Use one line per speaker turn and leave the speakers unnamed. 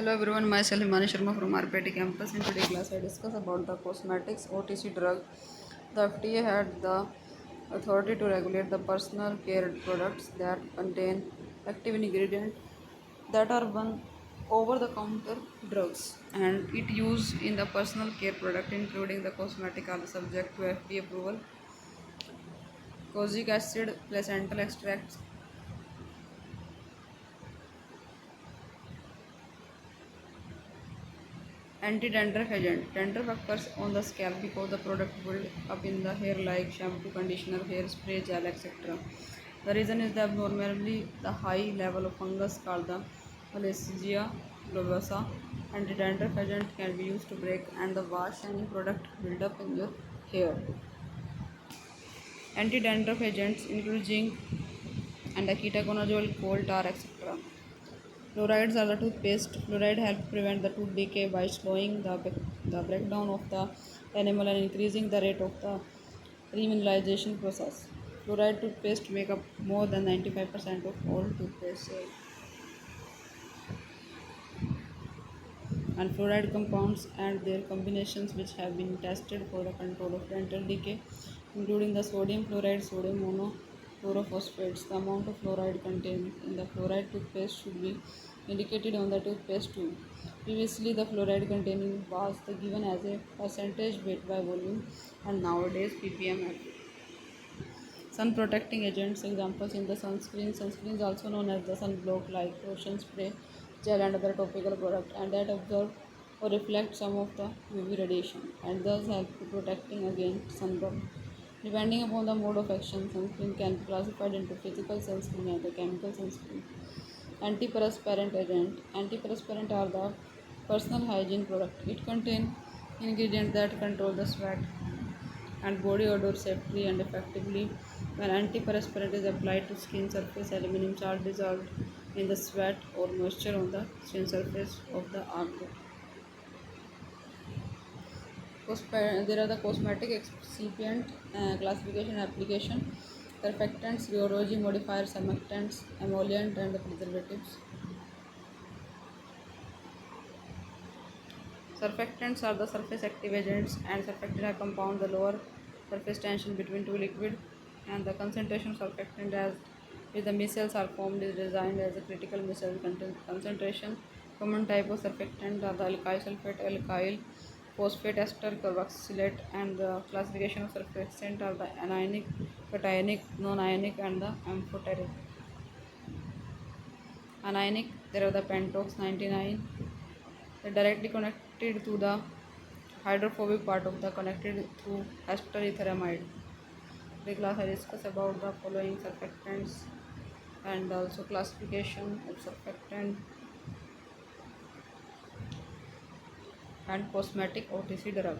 Hello everyone, myself HIMANI Sharma from RPIIT campus. In today's class, I discuss about the cosmetics OTC drug. The FDA had the authority to regulate the personal care products that contain active ingredients that are one over-the-counter drugs, and it used in the personal care product, including the cosmetic, are subject to FDA approval. Kojic acid, placental extracts, anti-dandruff agent. Dandruff occurs on the scalp because the product build up in the hair like shampoo, conditioner, hairspray, gel, etc. The reason is the abnormally the high level of fungus called the Malassezia globosa. Anti-dandruff agent can be used to break and the wash any product build up in your hair. Anti-dandruff agents include zinc and ketoconazole, coal tar, etc. Fluorides are the toothpaste. Fluoride helps prevent the tooth decay by slowing the breakdown of the enamel and increasing the rate of the remineralization process. Fluoride toothpaste make up more than 95% of all toothpaste sales. And fluoride compounds and their combinations which have been tested for the control of dental decay, including the sodium fluoride, sodium monofluorophosphates. The amount of fluoride contained in the fluoride toothpaste should be indicated on the toothpaste tube. Previously, the fluoride containing was given as a percentage weight by volume, and nowadays ppm. Sun protecting agents, examples in the sunscreen. Sunscreen is also known as the sunblock, like lotion, spray, gel, and other topical product, and that absorb or reflect some of the UV radiation and thus help to protecting against sunburn. Depending upon the mode of action, sunscreen can be classified into physical sunscreen and the chemical sunscreen. Antiperspirant agent. Antiperspirant are the personal hygiene product. It contains ingredients that control the sweat and body odor safely and effectively. When antiperspirant is applied to skin surface, aluminum salt dissolved in the sweat or moisture on the skin surface of the armpit. There are the cosmetic excipient classification application, surfactants, rheology modifiers, surfactants, emollient, and the preservatives. Surfactants are the surface active agents, and surfactant are compound the lower surface tension between two liquid, and the concentration of surfactant as with the micelles are formed is designed as a critical micelle concentration. Common type of surfactant are the alkyl sulfate, alkyl phosphate ester, carboxylate, and the classification of surfactant are the anionic, cationic, non-ionic, and the amphoteric. Anionic, there are the pentox 99. They are directly connected to the hydrophobic part of the connected through ester etheramide. The class I discuss about the following surfactants and also classification of surfactant and cosmetic OTC drug.